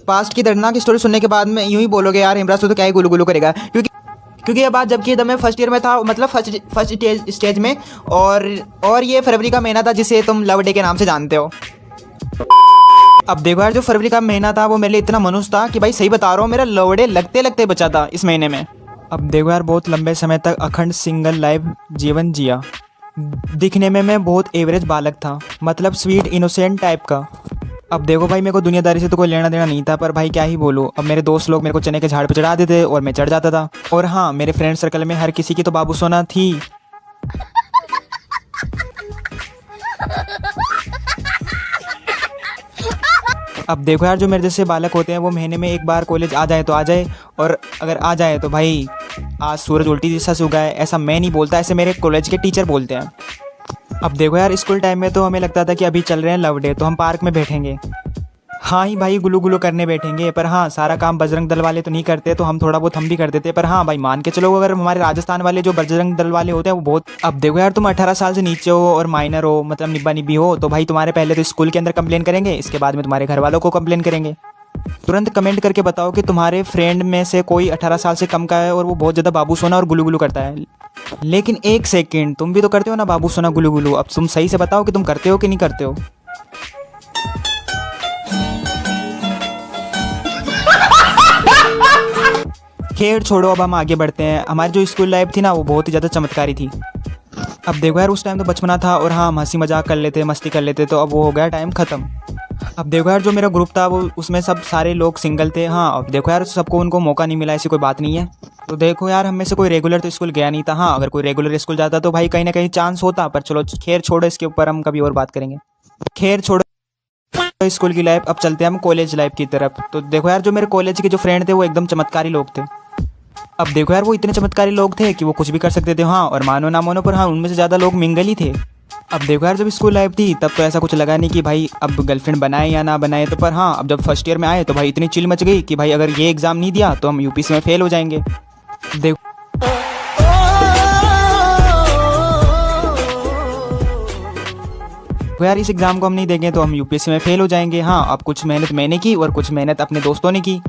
Past की दर्दनाक story सुनने के बाद में यूं ही बोलोगे यार हिमराज तो क्या ही गुलू गुलू करेगा, क्योंकि ये बात जबकि जब मैं फर्स्ट ईयर में था, मतलब फर्स्ट स्टेज में, और ये फरवरी का महीना था जिसे तुम लव डे के नाम से जानते हो। अब देखो यार, जो फरवरी का महीना था वो मेरे लिए इतना मनुष्य था कि भाई सही बता रहा हूँ, मेरा लव डे लगते लगते बचा था इस महीने में। अब देखो यार, बहुत लंबे समय तक अखंड सिंगल लाइफ जीवन जिया। दिखने में मैं बहुत एवरेज बालक था, मतलब स्वीट इनोसेंट टाइप का। अब देखो भाई, मेरे को दुनियादारी से तो कोई लेना देना नहीं था, पर भाई क्या ही बोलूँ। अब मेरे दोस्त लोग मेरे को चने के झाड़ पे चढ़ा देते और मैं चढ़ जाता था। और हाँ, मेरे फ्रेंड सर्कल में हर किसी की तो बाबू सोना थी। अब देखो यार, जो मेरे जैसे बालक होते हैं वो महीने में एक बार कॉलेज आ जाए तो आ जाए, और अगर आ जाए तो भाई आज सूरज उल्टी दिशा से उगा है, ऐसा मैं नहीं बोलता, ऐसे मेरे कॉलेज के टीचर बोलते हैं। अब देखो यार, स्कूल टाइम में तो हमें लगता था कि अभी चल रहे हैं लव डे तो हम पार्क में बैठेंगे, हाँ ही भाई गुलू गुलू करने बैठेंगे। पर हाँ, सारा काम बजरंग दल वाले तो नहीं करते, तो हम थोड़ा बहुत हम भी कर देते। पर हाँ भाई, मान के चलो अगर हमारे राजस्थान वाले जो बजरंग दल वाले होते हैं वो बहुत। अब देखो यार, तुम 18 साल से नीचे हो और माइनर हो, मतलब निब्बा निब्बी हो, तो भाई तुम्हारे पहले तो स्कूल के अंदर कंप्लेन करेंगे, इसके बाद में तुम्हारे घर वालों को कंप्लेन करेंगे। तुरंत कमेंट करके बताओ कि तुम्हारे फ्रेंड में से कोई 18 साल से कम का है और वो बहुत ज़्यादा बाबू सोना और गुलू गुलू करता है। लेकिन एक सेकेंड, तुम भी तो करते हो ना बाबू सोना गुलू गुलू। अब तुम सही से बताओ कि तुम करते हो कि नहीं करते हो। खैर छोड़ो, अब हम आगे बढ़ते हैं। हमारी जो स्कूल लाइफ थी ना वो बहुत ही ज़्यादा चमत्कारी थी। अब देखो यार, उस टाइम तो बचपना था और हाँ, हम हंसी मजाक कर लेते, मस्ती कर लेते, तो अब वो हो गया टाइम ख़त्म। अब देखो यार, जो मेरा ग्रुप था वो उसमें सब सारे लोग सिंगल थे। हाँ, अब देखो यार, सबको उनको मौका नहीं मिला, ऐसी कोई बात नहीं है। तो देखो यार, हम में से कोई रेगुलर तो स्कूल गया नहीं था। हाँ, अगर कोई रेगुलर स्कूल जाता तो भाई कहीं ना कहीं चांस होता, पर चलो खैर छोड़ो, इसके ऊपर हम कभी और बात करेंगे। खैर छोड़ो स्कूल की लाइफ, अब चलते हैं हम कॉलेज लाइफ की तरफ। तो देखो यार, जो मेरे कॉलेज के जो फ्रेंड थे वो एकदम चमत्कारी लोग थे। अब देखो यार, वो इतने चमत्कारी लोग थे कि वो कुछ भी कर सकते थे। हाँ, और मानो ना मानो, पर हाँ, उनमें से ज़्यादा लोग मिंगल ही थे। अब देखो यार, जब स्कूल लाइफ थी तब तो ऐसा कुछ लगा नहीं कि भाई अब गर्लफ्रेंड बनाए या ना बनाए, तो पर हाँ, अब जब फर्स्ट ईयर में आए तो भाई इतनी चिल मच गई कि भाई अगर ये एग्ज़ाम नहीं दिया तो हम यूपीएससी में फेल हो जाएंगे। देखो यार, इस एग्ज़ाम को हम नहीं देंगे तो हम यूपीएससी में फेल हो जाएंगे। हाँ, अब कुछ मेहनत मैंने की और कुछ मेहनत अपने दोस्तों ने की।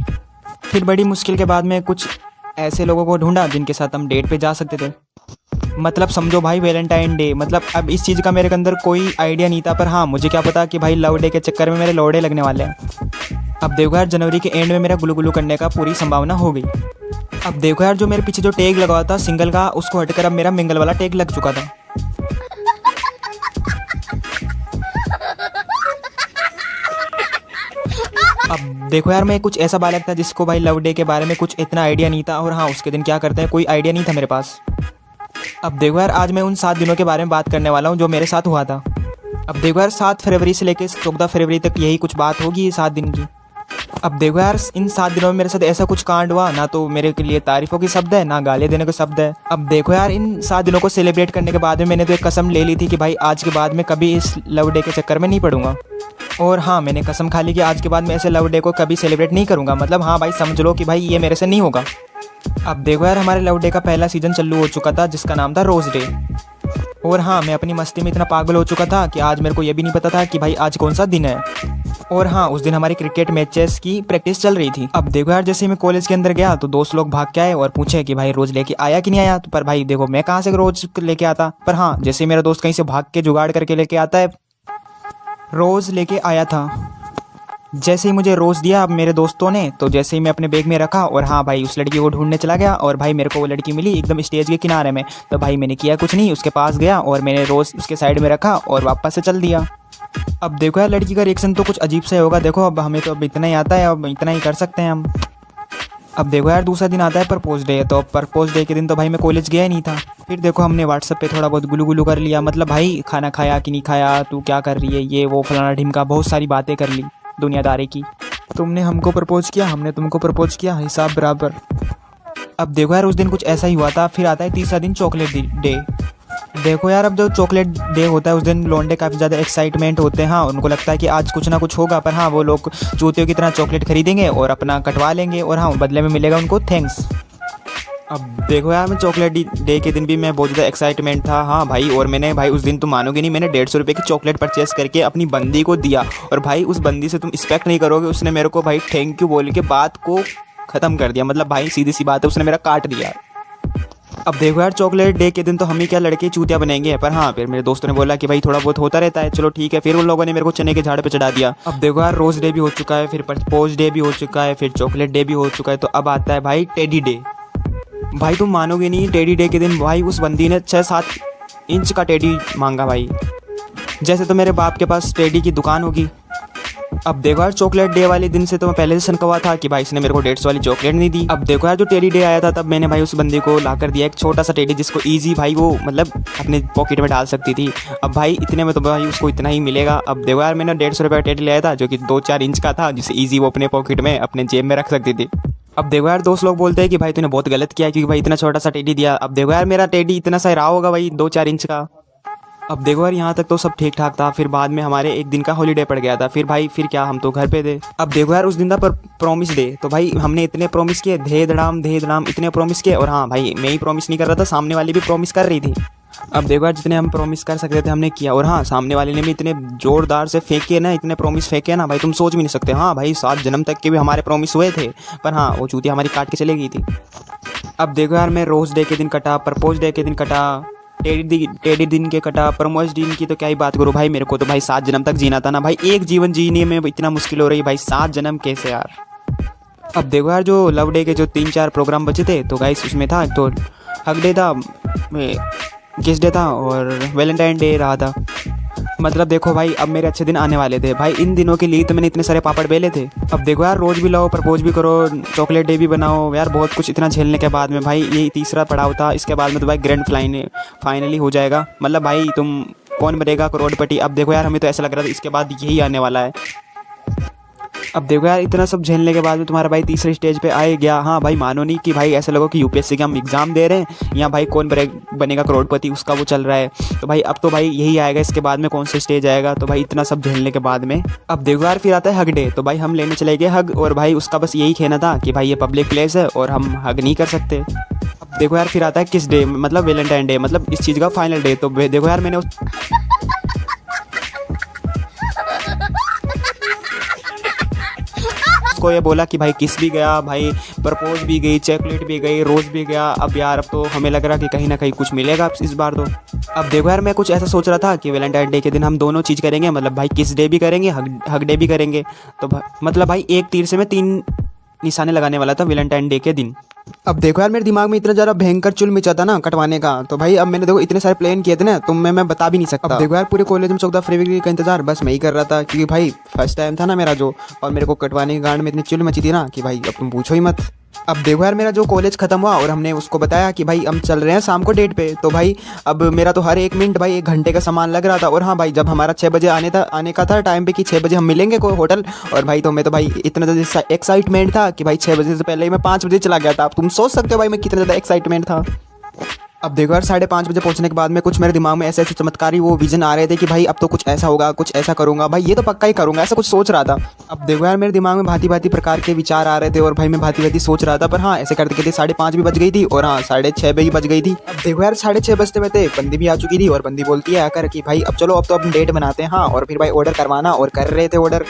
फिर बड़ी मुश्किल के बाद में कुछ ऐसे लोगों को ढूंढा जिनके साथ हम डेट पे जा सकते थे। मतलब समझो भाई, वैलेंटाइन डे। मतलब अब इस चीज़ का मेरे अंदर कोई आइडिया नहीं था, पर हाँ, मुझे क्या पता कि भाई लव डे के चक्कर में मेरे लौड़े लगने वाले हैं। अब देखो यार, जनवरी के एंड में मेरा गुलू गुलू करने का पूरी संभावना हो गई। अब देखो यार, जो मेरे पीछे जो टैग लगा हुआ था सिंगल का, उसको हटकर अब मेरा मिंगल वाला टैग लग चुका था। अब देखो यार, मैं कुछ ऐसा बालक था जिसको भाई लव डे के बारे में कुछ इतना आइडिया नहीं था, और हाँ, उसके दिन क्या करते हैं कोई आइडिया नहीं था मेरे पास। अब देखो यार, आज मैं उन 7 दिनों के बारे में बात करने वाला हूँ जो मेरे साथ हुआ था। अब देखो यार, 7 फरवरी से लेकर 14 फरवरी तक यही कुछ बात होगी, 7 दिन की। अब देखो यार, इन 7 दिनों में मेरे साथ ऐसा कुछ कांड हुआ, ना तो मेरे के लिए तारीफों के शब्द है, ना गाली देने के शब्द है। अब देखो यार, इन 7 दिनों को सेलिब्रेट करने के बाद में मैंने तो एक कसम ले ली थी कि भाई आज के बाद में कभी इस लव डे के चक्कर में नहीं पड़ूंगा। और हाँ, मैंने कसम खा ली कि आज के बाद मैं ऐसे लव डे को कभी सेलिब्रेट नहीं करूँगा। मतलब हाँ भाई, समझ लो कि भाई ये मेरे से नहीं होगा। अब देखो यार, हमारे लव डे का पहला सीजन चालू हो चुका था जिसका नाम था रोज़ डे। और हाँ, मैं अपनी मस्ती में इतना पागल हो चुका था कि आज मेरे को ये भी नहीं पता था कि भाई आज कौन सा दिन है। और हाँ, उस दिन हमारी क्रिकेट मैचेस की प्रैक्टिस चल रही थी। अब देखो यार, जैसे मैं कॉलेज के अंदर गया तो दोस्त लोग भाग के आए और पूछे कि भाई रोज़ लेके आया कि नहीं आया। तो पर भाई देखो, मैं कहाँ से रोज़ लेके आता। पर हाँ, जैसे मेरा दोस्त कहीं से भाग के जुगाड़ करके लेके आता है, रोज़ लेके आया था। जैसे ही मुझे रोज़ दिया अब मेरे दोस्तों ने, तो जैसे ही मैं अपने बैग में रखा और हाँ भाई उस लड़की को ढूंढने चला गया, और भाई मेरे को वो लड़की मिली एकदम स्टेज के किनारे में। तो भाई मैंने किया कुछ नहीं, उसके पास गया और मैंने रोज़ उसके साइड में रखा और वापस से चल दिया। अब देखो यार, लड़की का रिएक्शन तो कुछ अजीब सा होगा। देखो अब हमें तो अब इतना ही आता है, अब इतना ही कर सकते हैं हम। अब देखो यार, दूसरा दिन आता है प्रपोज डे। तो प्रपोज डे के दिन तो भाई मैं कॉलेज गया ही नहीं था। फिर देखो, हमने व्हाट्सएप पे थोड़ा बहुत गुलू गुलू कर लिया, मतलब भाई खाना खाया कि नहीं खाया, तू क्या कर रही है, ये वो फलाना ढिमका, बहुत सारी बातें कर ली दुनियादारी की। तुमने हमको प्रपोज किया, हमने तुमको प्रपोज किया, हिसाब बराबर। अब देखो यार, उस दिन कुछ ऐसा ही हुआ था। फिर आता है तीसरा दिन, चॉकलेट डे। देखो यार, अब जो चॉकलेट डे होता है उस दिन लौंडे काफ़ी ज़्यादा एक्साइटमेंट होते हैं। हाँ, उनको लगता है कि आज कुछ ना कुछ होगा। पर हाँ, वो लोग चूतियों की तरह चॉकलेट खरीदेंगे और अपना कटवा लेंगे, और हाँ, बदले में मिलेगा उनको थैंक्स। अब देखो यार, मैं चॉकलेट डे के दिन भी मैं बहुत ज़्यादा एक्साइटमेंट था। हाँ भाई, और मैंने भाई उस दिन तुम मानोगे नहीं, मैंने 150 रुपये की चॉकलेट परचेस करके अपनी बंदी को दिया। और भाई उस बंदी से तुम एक्सपेक्ट नहीं करोगे, उसने मेरे को भाई थैंक यू बोल के बात को ख़त्म कर दिया। मतलब भाई सीधी सी बात है, उसने मेरा काट दिया। अब देखो यार, चॉकलेट डे के दिन तो हम ही क्या लड़के चूतिया बनेंगे, पर हाँ फिर मेरे दोस्तों ने बोला कि भाई थोड़ा बहुत होता रहता है, चलो ठीक है। फिर उन लोगों ने मेरे को चने के झाड़ पे चढ़ा दिया। अब देखो यार, रोज़ डे भी हो चुका है, फिर प्रपोज डे भी हो चुका है, फिर चॉकलेट डे भी हो चुका है, तो अब आता है भाई टेडी डे। भाई तुम मानोगे नहीं, टेडी डे के दिन भाई उस बंदी ने 6-7 इंच का टेडी मांगा भाई, जैसे तो मेरे बाप के पास टेडी की दुकान होगी। अब देखो यार, चॉकलेट डे वाले दिन से तो मैं पहले से सनका हुआ था कि भाई इसने मेरे को 150 वाली चॉकलेट नहीं दी। अब देखो यार, जो टेडी डे आया था तब मैंने भाई उस बंदे को ला कर दिया एक छोटा सा टेडी, जिसको ईजी भाई वो मतलब अपने पॉकेट में डाल सकती थी। अब भाई इतने में तो भाई उसको इतना ही मिलेगा। अब देखो यार, मैंने 150 रुपये का टेडी लाया था जो कि 2-4 इंच का था, जिसे ईजी वो अपने पॉकेट में अपने जेब में रख सकती थी। अब देखो यार, दोस्त लोग बोलते हैं कि भाई तूने बहुत गलत किया क्योंकि भाई इतना छोटा सा टेडी दिया। अब देखो यार, मेरा टेडी इतना सा रहा होगा भाई 2-4 इंच का। अब देखो यार, यहाँ तक तो सब ठीक ठाक था। फिर बाद में हमारे एक दिन का हॉलीडे पड़ गया था। फिर भाई फिर क्या, हम तो घर पे थे। अब देखो यार, उस दिन था पर प्रॉमिस डे, तो भाई हमने इतने प्रॉमिस किए, धे धड़ाम इतने प्रॉमिस किए। और हाँ भाई, मैं ही प्रॉमिस नहीं कर रहा था, सामने वाली भी प्रॉमिस कर रही थी। अब देखो यार, जितने हम प्रॉमिस कर सकते थे हमने किया। और हाँ, सामने वाले ने भी इतने जोरदार से फेंके ना, इतने प्रॉमिस फेंके ना भाई, तुम सोच भी नहीं सकते। हाँ भाई, 7 जन्म तक के भी हमारे प्रॉमिस हुए थे, पर हाँ वो चूतिया हमारी काट के चली गई थी। अब देखो यार, मैं रोज़ डे के दिन कटा, प्रपोज डे के दिन कटा, टेडी दिन के कटा, प्रमोज दिन की तो क्या ही बात करूँ भाई। मेरे को तो भाई 7 जन्म तक जीना था ना भाई, एक जीवन जीने में इतना मुश्किल हो रही है भाई, 7 जन्म कैसे यार। अब देखो यार, जो लव डे के जो 3-4 प्रोग्राम बचे थे, तो गाइस उसमें था तो हग डे था, किस डे था और वैलेंटाइन डे रहा था। मतलब देखो भाई, अब मेरे अच्छे दिन आने वाले थे भाई। इन दिनों के लिए तो मैंने इतने सारे पापड़ बेले थे। अब देखो यार, रोज़ भी लाओ, प्रपोज भी करो, चॉकलेट डे भी बनाओ यार, बहुत कुछ इतना झेलने के बाद में भाई ये तीसरा पड़ाव था। इसके बाद में तो भाई ग्रैंड फाइनली हो जाएगा। मतलब भाई तुम कौन बनेगा करोड़पति। अब देखो यार, हमें तो ऐसा लग रहा था इसके बाद यही आने वाला है। अब देखो यार, इतना सब झेलने के बाद में तुम्हारा भाई तीसरे स्टेज पे आ गया। हाँ भाई, मानो नहीं कि भाई ऐसा लगो कि यूपीएससी के हम एग्जाम दे रहे हैं, या भाई कौन बनेगा करोड़पति उसका वो चल रहा है। तो भाई अब तो भाई यही आएगा, इसके बाद में कौन सा स्टेज आएगा। तो भाई इतना सब झेलने के बाद में अब देखो यार, फिर आता है हग डे। तो भाई हम लेने चले गए हग, और भाई उसका बस यही कहना था कि भाई ये पब्लिक प्लेस है और हम हग नहीं कर सकते। अब देखो यार, फिर आता है किस डे, मतलब वैलेंटाइन डे, मतलब इस चीज़ का फाइनल डे। तो देखो यार, मैंने को ये बोला कि भाई किस भी गया, भाई प्रपोज भी गई, चॉकलेट भी गई, रोज़ भी गया। अब यार, अब तो हमें लग रहा कि कहीं ना कहीं कुछ मिलेगा इस बार तो। अब देखो यार, मैं कुछ ऐसा सोच रहा था कि वैलेंटाइन डे के दिन हम दोनों चीज़ करेंगे, मतलब भाई किस डे भी करेंगे, हग डे भी करेंगे। तो मतलब भाई एक तीर से मैं 3 निशाने लगाने वाला था वैलेंटाइन डे के दिन। अब देखो यार, मेरे दिमाग में इतना ज़्यादा भयंकर चुल मचा था ना कटवाने का। तो भाई अब मैंने देखो इतने सारे प्लान किए थे ना, तो मैं बता भी नहीं सकता। अब देखो यार, पूरे कॉलेज में चौकदा फेब्रुअरी का इंतजार बस मैं ही कर रहा था, क्योंकि भाई फर्स्ट टाइम था ना मेरा जो, और मेरे को कटवाने की गांड में इतनी चुल मची थी ना कि भाई अब तुम पूछो ही मत। अब देखो यार, मेरा जो कॉलेज खत्म हुआ और हमने उसको बताया कि भाई हम चल रहे हैं शाम को डेट पे। तो भाई अब मेरा तो हर 1 मिनट भाई 1 घंटे का सामान लग रहा था। और हाँ भाई, जब हमारा 6 बजे आने का था टाइम पे कि 6 बजे हम मिलेंगे कोई होटल, और भाई तो मैं तो भाई इतना ज़्यादा एक्साइटमेंट था कि भाई 6 बजे से पहले ही मैं 5 बजे चला गया था। अब तुम सोच सकते हो भाई मैं कितना ज़्यादा एक्साइटमेंट था। अब देखो यार, 5:30 बजे पहुंचने के बाद में कुछ मेरे दिमाग में ऐसे ऐसे चमत्कारी वो विजन आ रहे थे कि भाई अब तो कुछ ऐसा होगा, कुछ ऐसा करूंगा भाई, ये तो पक्का ही करूंगा, ऐसा कुछ सोच रहा था। अब देखो यार, मेरे दिमाग में भांति भांति प्रकार के विचार आ रहे थे, और भाई मैं भांति भांति सोच रहा था। पर हाँ, ऐसे करते करते 5:30 भी बज गई थी, और हाँ 6:30 भी बज गई थी। अब देखो यार, 6:30 बजते बजते बंदी भी आ चुकी थी, और बंदी बोलती है आकर कि भाई अब चलो, अब तो अपन डेट बनाते हैं। हाँ, और फिर भाई ऑर्डर करवाना, और कर रहे थे ऑर्डर।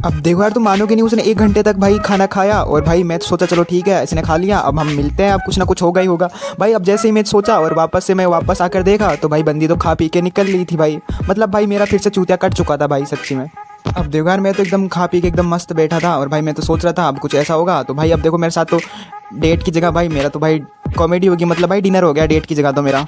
अब देखो यार, तुम मानोगे नहीं, उसने 1 घंटे तक भाई खाना खाया, और भाई मैं सोचा चलो ठीक है, इसने खा लिया, अब हम मिलते हैं, अब कुछ ना कुछ होगा ही होगा भाई। अब जैसे ही मैं सोचा और मैं वापस आकर देखा, तो भाई बंदी तो खा पी के निकल ली थी भाई। मतलब भाई मेरा फिर से चूतिया कट चुका था भाई सच्ची में। अब देखो यार, मैं तो एकदम खा पी के एकदम मस्त बैठा था, और भाई मैं तो सोच रहा था अब कुछ ऐसा होगा। तो भाई अब देखो, मेरे साथ तो डेट की जगह भाई मेरा तो भाई कॉमेडी होगी, मतलब भाई डिनर हो गया डेट की जगह तो मेरा।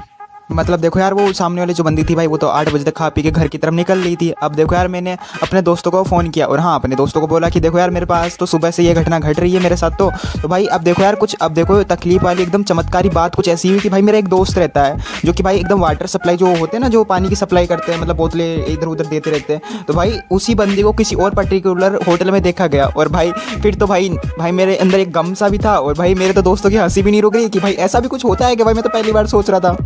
मतलब देखो यार, वो सामने वाली जो बंदी थी भाई, वो तो 8 बजे तक खा पी के घर की तरफ निकल रही थी। अब देखो यार, मैंने अपने दोस्तों को फ़ोन किया, और हाँ अपने दोस्तों को बोला कि देखो यार, मेरे पास तो सुबह से ये घटना घट रही है मेरे साथ। तो भाई अब देखो यार, अब देखो तकलीफ वाली एकदम चमत्कारी बात कुछ ऐसी हुई कि भाई मेरा एक दोस्त रहता है जो कि भाई एकदम वाटर सप्लाई जो होते हैं ना, जो पानी की सप्लाई करते हैं, मतलब बोतलें इधर उधर देते रहते हैं। तो भाई उसी बंदी को किसी और पर्टिकुलर होटल में देखा गया, और भाई फिर तो भाई मेरे अंदर एक गम सा भी था, और भाई मेरे तो दोस्तों की हंसी भी नहीं रुक रही कि भाई ऐसा भी कुछ होता है कि भाई मैं तो पहली बार सोच रहा था।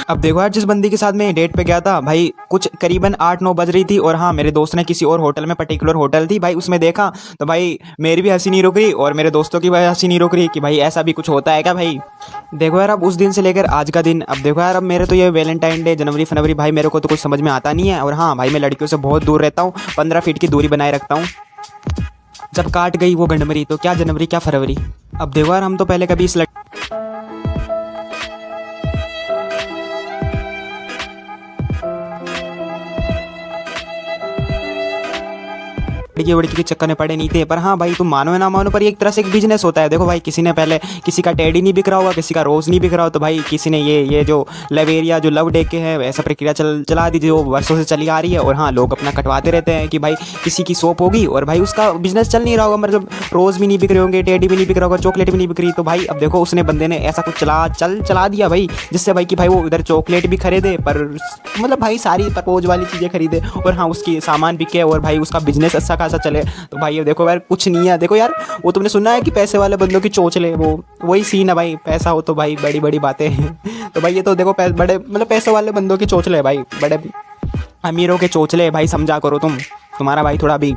अब देखो यार, जिस बंदी के साथ मैं डेट पे गया था भाई, कुछ करीबन 8-9 बज रही थी और हाँ मेरे दोस्त ने किसी और होटल में, पर्टिकुलर होटल थी भाई, उसमें देखा तो भाई मेरी भी हंसी नहीं रुक रही और मेरे दोस्तों की भी हंसी नहीं रुक रही कि भाई ऐसा भी कुछ होता है क्या भाई। देखो यार, अब उस दिन से लेकर आज का दिन, अब देखो यार, अब मेरे तो ये वैलेंटाइन डे, जनवरी फरवरी भाई मेरे को तो कुछ समझ में आता नहीं है। और हाँ भाई, मैं लड़कियों से बहुत दूर रहता हूँ, 15 फीट की दूरी बनाए रखता हूँ। जब काट गई वो गंडमरी तो क्या जनवरी क्या फरवरी। अब देखो यार, हम तो पहले कभी इस लड़की वड़की के चक्कर में पड़े नहीं थे। पर हाँ भाई, तुम मानो या ना मानो, पर ये एक तरह से एक बिजनेस होता है। देखो भाई, किसी ने पहले किसी का टेडी नहीं बिक रहा होगा, किसी का रोज़ नहीं बिक रहा हो, तो भाई किसी ने ये जो लवेरिया जो लव डे के है ऐसा प्रक्रिया चला दी जो वर्षों से चली आ रही है। और हाँ, लोग अपना कटवाते रहते हैं कि भाई किसी की सोप होगी और भाई उसका बिजनेस चल नहीं रहा होगा, मतलब रोज़ भी नहीं बिक रहे होंगे, टेडी भी नहीं बिक रहा होगा, चॉकलेट भी नहीं बिक रही। तो भाई अब देखो, उसने बंदे ने ऐसा कुछ चला दिया भाई, जिससे भाई कि भाई वो इधर चॉकलेट भी खरीदे, पर मतलब भाई सारी प्रपोज वाली चीज़ें खरीदे और हाँ उसकी सामान बिके और भाई उसका बिजनेस अच्छा खासा चले। तो भाई ये देखो यार, कुछ नहीं है। देखो यार, वो तुमने सुना है कि पैसे वाले बंदों की चोंचले, वो वही सीन है भाई, पैसा हो तो भाई बड़ी बड़ी बातें हैं। तो भाई ये तो देखो बड़े मतलब पैसे वाले बंदों की चोंचले भाई, बड़े अमीरों के चोंचले भाई, समझा करो तुम्हारा भाई थोड़ा भी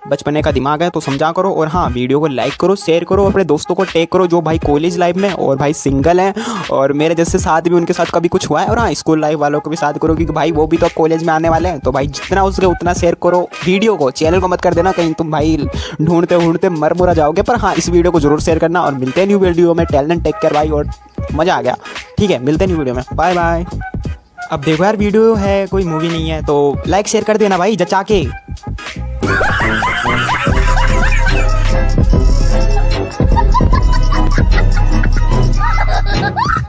बचपने का दिमाग है तो समझा करो। और हाँ, वीडियो को लाइक करो, शेयर करो, अपने दोस्तों को टैग करो जो भाई कॉलेज लाइफ में और भाई सिंगल हैं और मेरे जैसे साथ भी उनके साथ कभी कुछ हुआ है। और हाँ, स्कूल लाइफ वालों को भी साथ करो क्योंकि भाई वो भी तो अब कॉलेज में आने वाले हैं। तो भाई जितना उसके उतना शेयर करो वीडियो को, चैनल को मत कर देना कहीं तुम भाई ढूंढते मर मुरा जाओगे। पर हाँ, इस वीडियो को जरूर शेयर करना और मिलते हैं न्यू वीडियो में। टैलेंट टेक केयर भाई, और मज़ा आ गया। ठीक है, मिलते हैं न्यू वीडियो में, बाय बाय। अब देखो यार, वीडियो है कोई मूवी नहीं है, तो लाइक शेयर कर देना भाई जचा के। Ha ha ha!